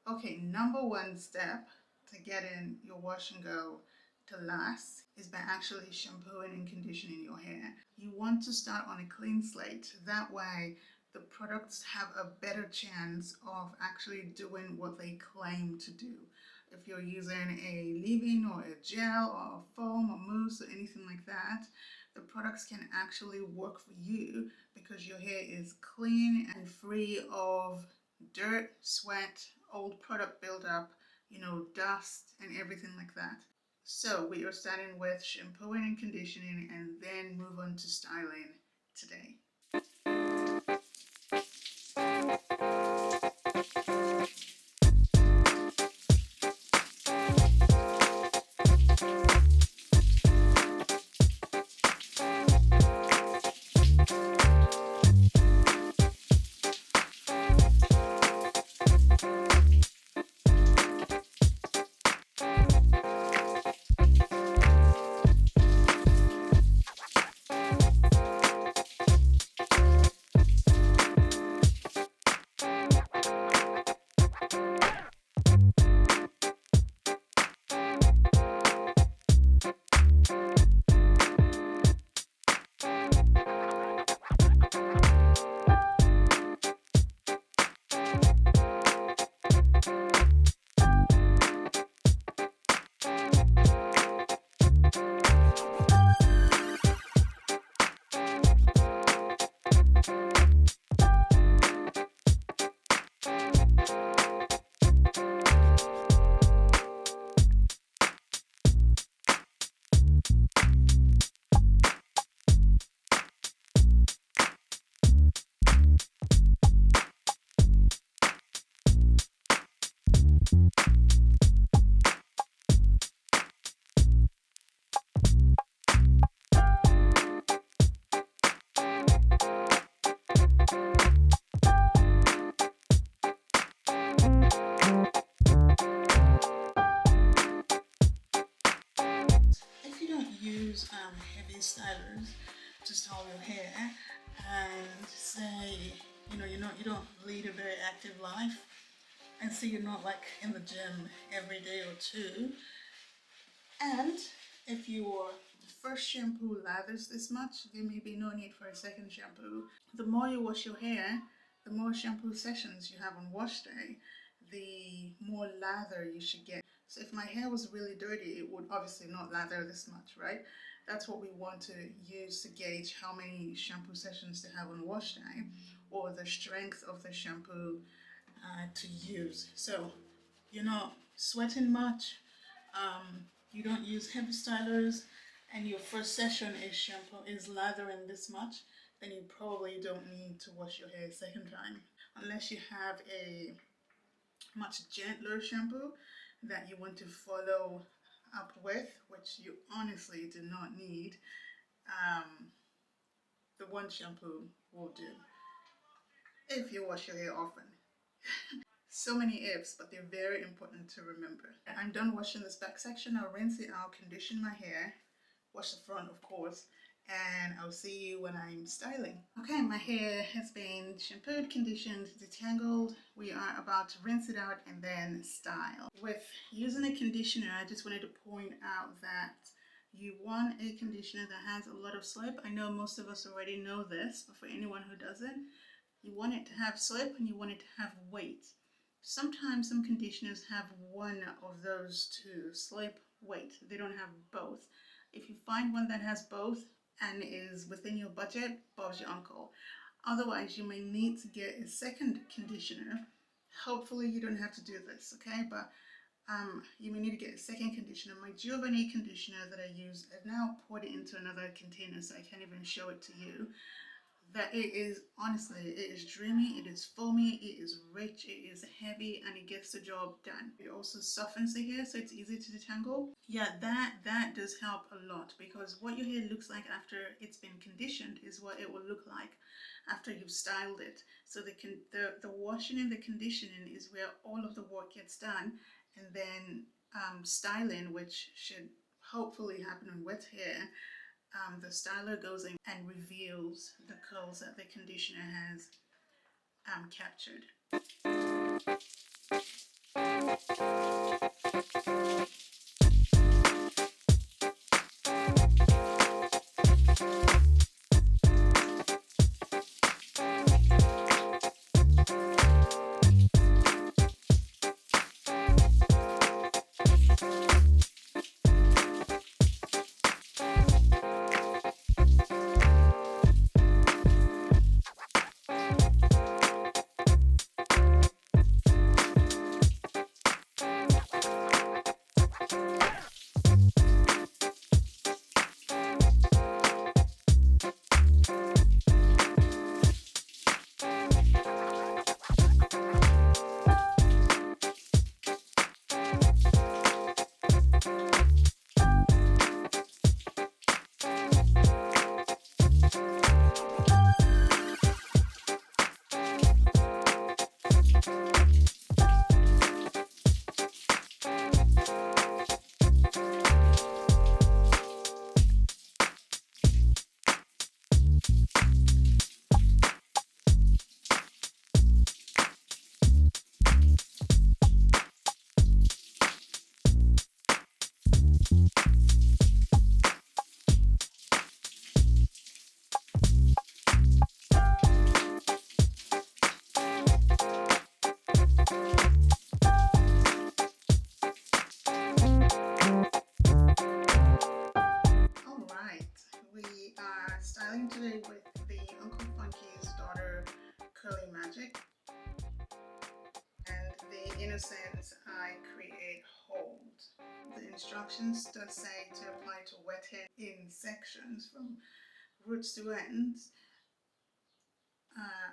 Okay, number one step to getting your wash and go to last is by actually shampooing and conditioning your hair. You want to start on a clean slate. That way, the products have a better chance of actually doing what they claim to do. If you're using a leave-in or a gel or a foam or mousse or anything like that, the products can actually work for you because your hair is clean and free of dirt, sweat, old product buildup, dust and everything like that. So we are starting with shampooing and conditioning and then move on to styling today. If you don't use heavy stylers to style your hair, and say you don't lead a very active life, and say you're not like in the gym every day or two, and if your first shampoo lathers this much, there may be no need for a second shampoo. The more you wash your hair, the more shampoo sessions you have on wash day, the more lather you should get. So if my hair was really dirty, it would obviously not lather this much, right? That's what we want to use to gauge how many shampoo sessions to have on wash day, or the strength of the shampoo to use. So you're not sweating much, you don't use heavy stylers, and your first session is lathering this much, then you probably don't need to wash your hair a second time. Unless you have a much gentler shampoo that you want to follow up with, which you honestly do not need, the one shampoo will do if you wash your hair often. So many ifs, but they're very important to remember. I'm done washing this back section. I'll rinse it out, condition my hair, wash the front of course, and I'll see you when I'm styling. Okay, my hair has been shampooed, conditioned, detangled. We are about to rinse it out and then style. With using a conditioner, I just wanted to point out that you want a conditioner that has a lot of slip. I know most of us already know this, but for anyone who doesn't, you want it to have slip and you want it to have weight. Sometimes some conditioners have one of those two, slip, weight. They don't have both. If you find one that has both and is within your budget, Bob's your uncle. Otherwise, you may need to get a second conditioner. Hopefully you don't have to do this, okay? But you may need to get a second conditioner. My Giovanni conditioner that I use, I've now poured it into another container so I can't even show it to you. That it is, honestly, it is dreamy, it is foamy, it is rich, it is heavy, and it gets the job done. It also softens the hair so it's easy to detangle. Yeah, that does help a lot, because what your hair looks like after it's been conditioned is what it will look like after you've styled it. So the washing and the conditioning is where all of the work gets done, and then styling, which should hopefully happen on wet hair, the styler goes in and reveals the curls that the conditioner has captured. says I create hold. The instructions does say to apply to wet hair in sections from roots to ends.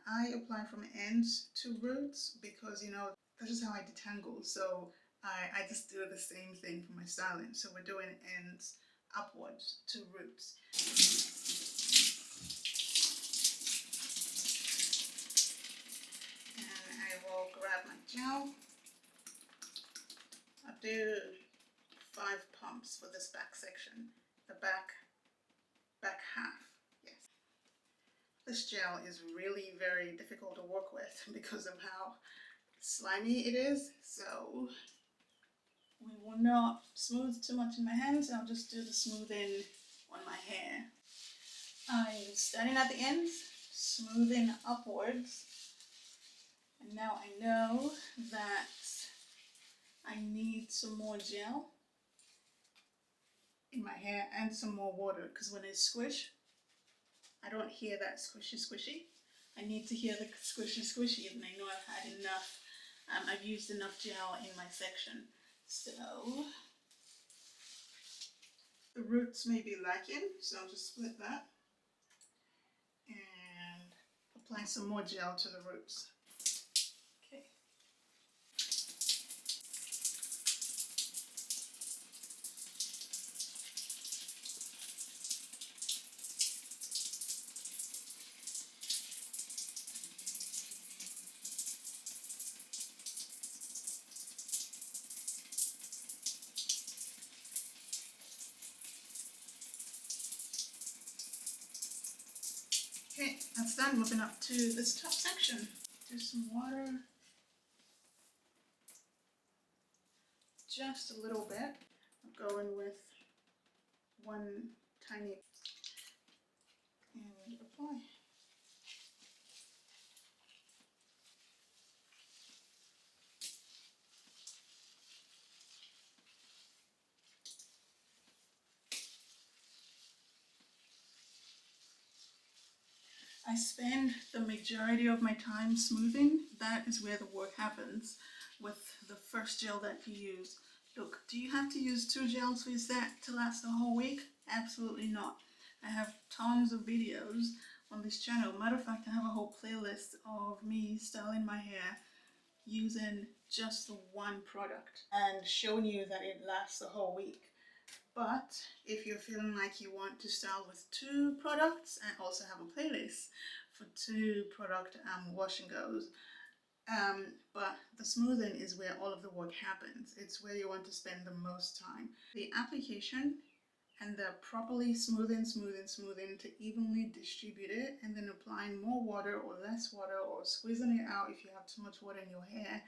I apply from ends to roots because, you know, that's just how I detangle. So I just do the same thing for my styling. So we're doing ends upwards to roots. And I will grab my gel. I'll do 5 pumps for this back section, the back half. Yes. This gel is really very difficult to work with because of how slimy it is. So we will not smooth too much in my hands. I'll just do the smoothing on my hair. I'm starting at the ends, smoothing upwards. And now I know that I need some more gel in my hair and some more water, because when I squish, I don't hear that squishy. I need to hear the squishy, and I know I've had enough. I've used enough gel in my section. So the roots may be lacking, so I'll just split that and apply some more gel to the roots. Okay. Okay, that's done. Moving up to this top section. Do some water. Just a little bit. I'm going with 1 tiny and apply. I spend the majority of my time smoothing. That is where the work happens with the first gel that you use. Look, do you have to use 2 gels for your set to last the whole week? Absolutely not. I have tons of videos on this channel. Matter of fact, I have a whole playlist of me styling my hair using just the 1 product and showing you that it lasts the whole week. But if you're feeling like you want to style with 2 products, I also have a playlist for 2 product wash and goes. But the smoothing is where all of the work happens. It's where you want to spend the most time. The application and the properly smoothing to evenly distribute it, and then applying more water or less water or squeezing it out if you have too much water in your hair.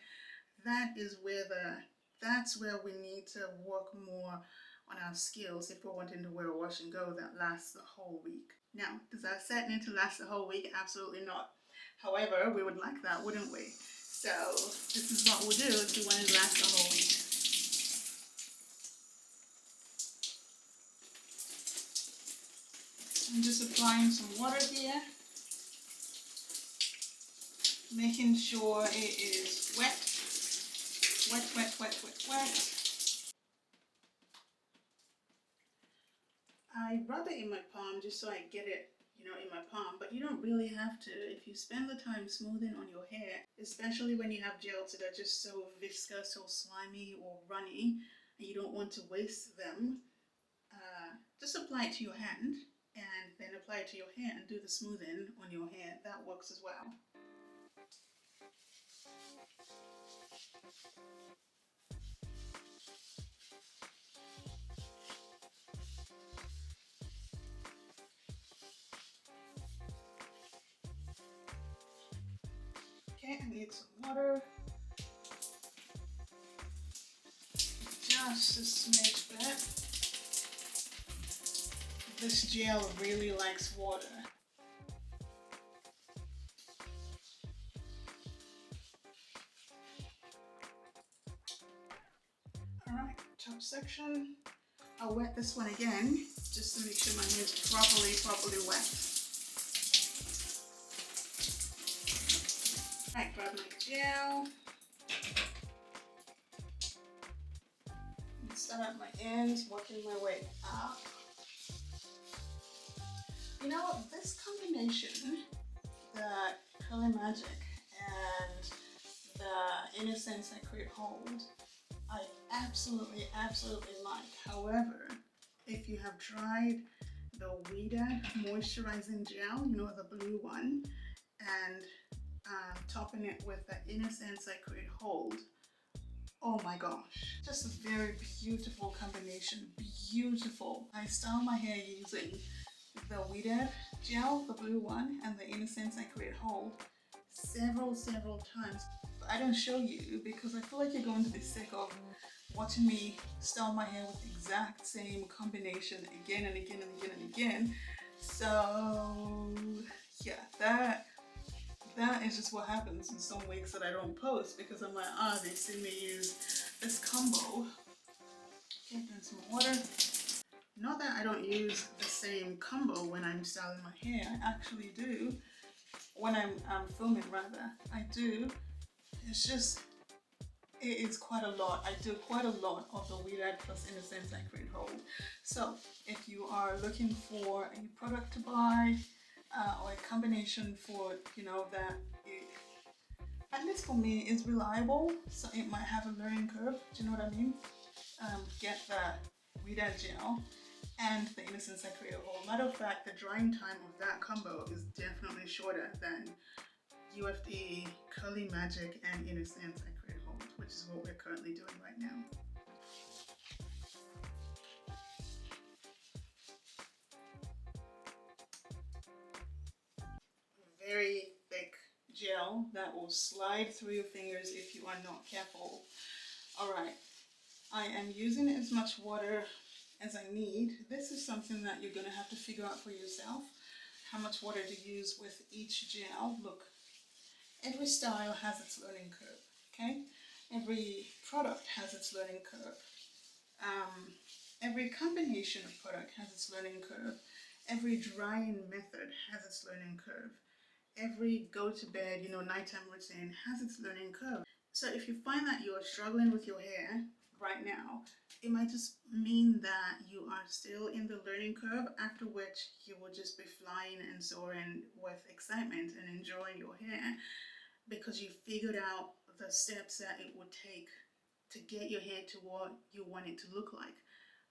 That's where we need to work more on our skills if we're wanting to wear a wash and go that lasts the whole week. Now, does our set need to last the whole week? Absolutely not. However, we would like that, wouldn't we? So this is what we'll do if we want it to last the whole week. I'm just applying some water here, making sure it is wet. Wet. I rub it in my palm just so I get it, you know, in my palm, but you don't really have to. If you spend the time smoothing on your hair, especially when you have gels that are just so viscous or slimy or runny, and you don't want to waste them, just apply it to your hand and then apply it to your hair and do the smoothing on your hair. That works as well. Okay, I need some water. Just a smidge bit. This gel really likes water. Alright, top section. I'll wet this one again, just to make sure my hair is properly wet. Alright, grab my gel. start at my ends, working my way up. You know, this combination, the Curly Magic and the Innocence I Create Hold, I absolutely like. However, if you have tried the Weeded Moisturizing Gel, you know, the blue one, and topping it with the Innocence I Create Hold, oh my gosh, just a very beautiful combination, beautiful. I style my hair using the Weeded Gel, the blue one, and the Innocence I Create Hold several times. But I don't show you because I feel like you're going to be sick of watching me style my hair with the exact same combination again and again and again and again. So yeah, that is just what happens in some weeks that I don't post because I'm like, they see me use this combo. Okay, then some water. Not that I don't use the same combo when I'm styling my hair, I actually do. When I'm filming rather, I do. It's just, it is quite a lot. I do quite a lot of the Weeded plus Innocence I Create Hold. So if you are looking for a product to buy or a combination for, you know, that it, at least for me, is reliable. So it might have a learning curve. Do you know what I mean? Get the Weeded Gel and the Innocence I Create Hold. Matter of fact, the drying time of that combo is definitely shorter than UFD, Curly Magic, and Innocence I Create Hold, which is what we're currently doing right now. Very thick gel that will slide through your fingers if you are not careful. Alright, I am using as much water as I need. This is something that you're going to have to figure out for yourself, how much water to use with each gel. Look, every style has its learning curve, okay? Every product has its learning curve. Every combination of product has its learning curve. Every drying method has its learning curve. Every go to bed, you know, nighttime routine has its learning curve. So if you find that you're struggling with your hair right now, it might just mean that you are still in the learning curve, after which you will just be flying and soaring with excitement and enjoying your hair because you figured out the steps that it would take to get your hair to what you want it to look like.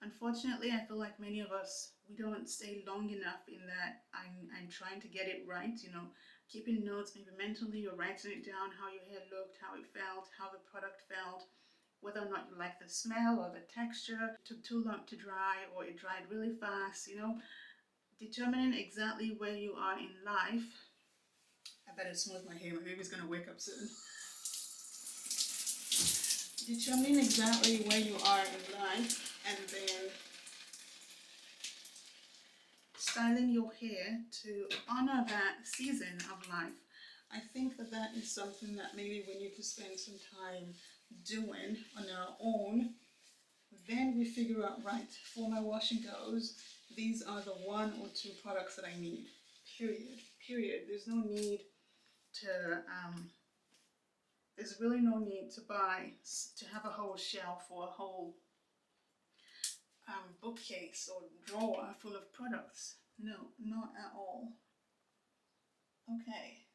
Unfortunately, I feel like many of us, we don't stay long enough in that I'm trying to get it right, you know, keeping notes maybe mentally or writing it down, how your hair looked, how it felt, how the product felt, whether or not you like the smell or the texture. It took too long to dry or it dried really fast, you know. Determining exactly where you are in life. I better smooth my hair, my baby's gonna wake up soon. Determining exactly where you are in life and then styling your hair to honor that season of life. I think that that is something that maybe we need to spend some time doing on our own. Then we figure out, right, for my wash and goes, these are the 1 or 2 products that I need, period. There's no need to, there's really no need to have a whole shelf or a whole bookcase or drawer full of products. No, not at all. Okay.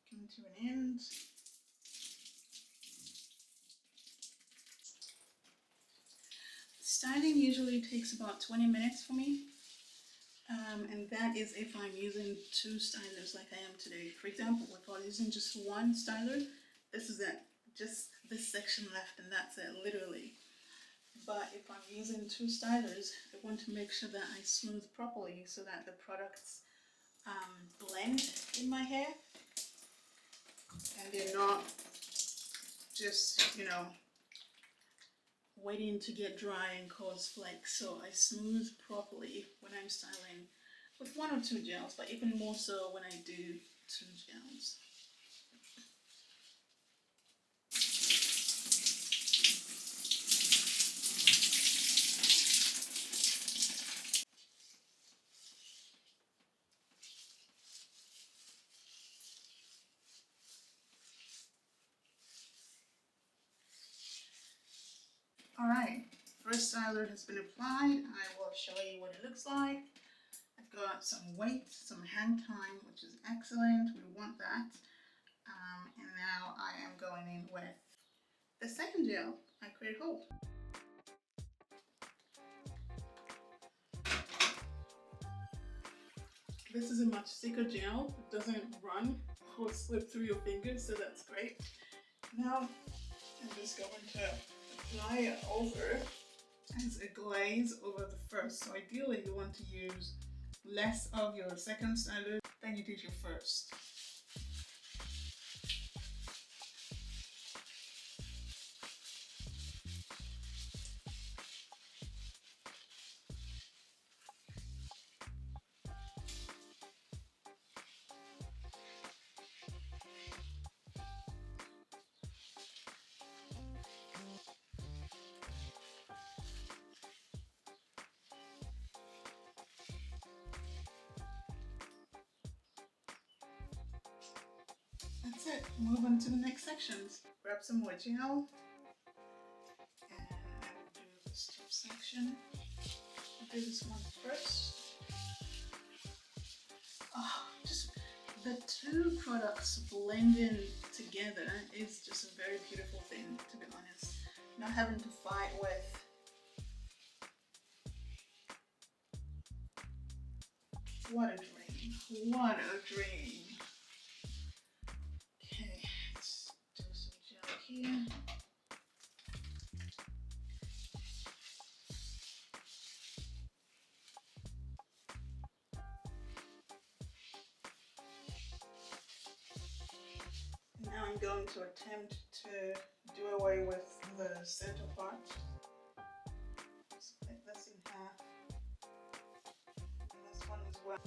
Coming to an end. Styling usually takes about 20 minutes for me. And that is if I'm using 2 stylers like I am today. For example, if I'm using just 1 styler, this is it. Just this section left and that's it, literally. But if I'm using 2 stylers, I want to make sure that I smooth properly so that the products blend in my hair. And they're not just, you know, waiting to get dry and cause flakes. So I smooth properly when I'm styling with 1 or 2 gels, but even more so when I do 2 gels. Alright, first styler has been applied. I will show you what it looks like. I've got some weight, some hang time, which is excellent. We want that. And now I am going in with the second gel, I Create Hope. This is a much thicker gel. It doesn't run or slip through your fingers, so that's great. Now I'm just going to apply it over as a glaze over the first. So ideally you want to use less of your second styler than you did your first. That's it. Move on to the next sections. Grab some more gel, and I will do this top section. I'll do this one first. Oh, just the two products blending together is just a very beautiful thing, to be honest. Not having to fight with what a dream. What a dream. Okay, let's do some gel here. Now I'm going to attempt to do away with the center part. Split this in half. And this one as well.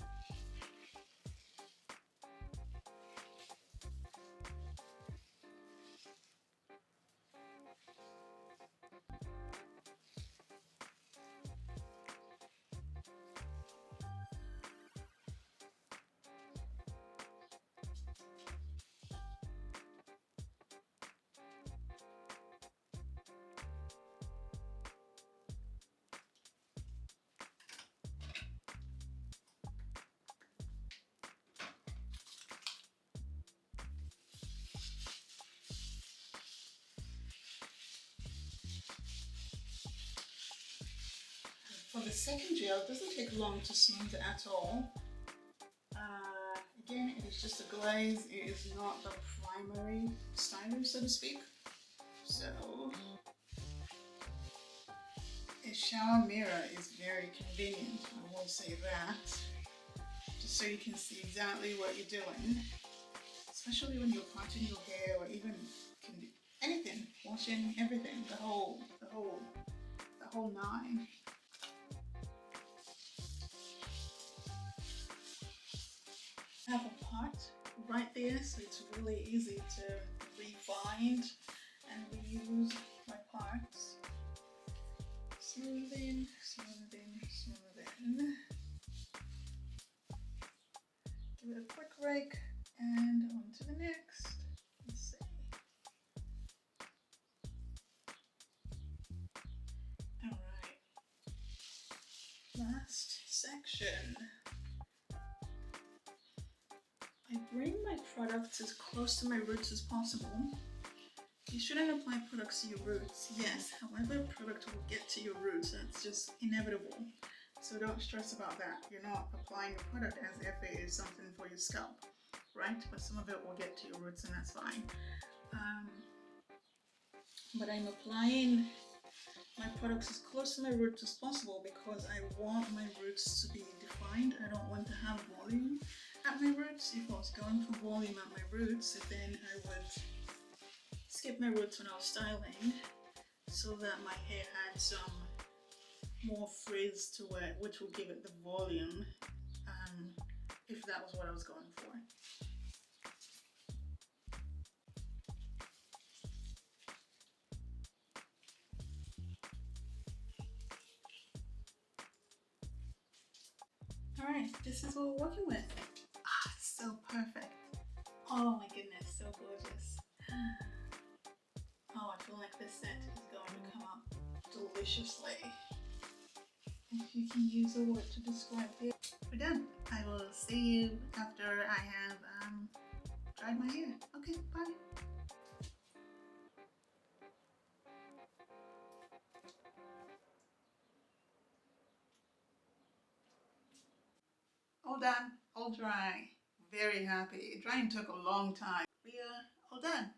For the second gel, it doesn't take long to smooth at all. Again, it is just a glaze. It is not the primary styler, so to speak. So, a shower mirror is very convenient, I will say that. Just so you can see exactly what you're doing. Especially when you're parting your hair or even anything, washing everything, the whole nine. I have a pot right there, so it's really easy to re-find and reuse my parts. Smoothing, smoothing, smoothing. Give it a quick rake and on to the next. Let's see. Alright. Last section. I bring my products as close to my roots as possible. You shouldn't apply products to your roots, yes, however, product will get to your roots, that's just inevitable. So don't stress about that. You're not applying your product as if it is something for your scalp, right? But some of it will get to your roots and that's fine. But I'm applying my products as close to my roots as possible because I want my roots to be defined. I don't want to have volume at my roots. If I was going for volume at my roots, then I would skip my roots when I was styling so that my hair had some more frizz to it, which will give it the volume if that was what I was going for. Alright, this is what we're working with. Ah, so perfect. Oh my goodness, so gorgeous. Oh, I feel like this set is going to come up deliciously. If you can use a word to describe it. We're done. I will see you after I have dried my hair. Okay, bye. All done, all dry. Very happy. Drying took a long time. We are all done.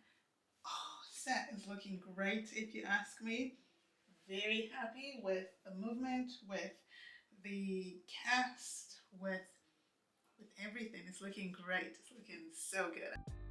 Oh, set is looking great if you ask me. Very happy with the movement, with the cast, with everything. It's looking great. It's looking so good.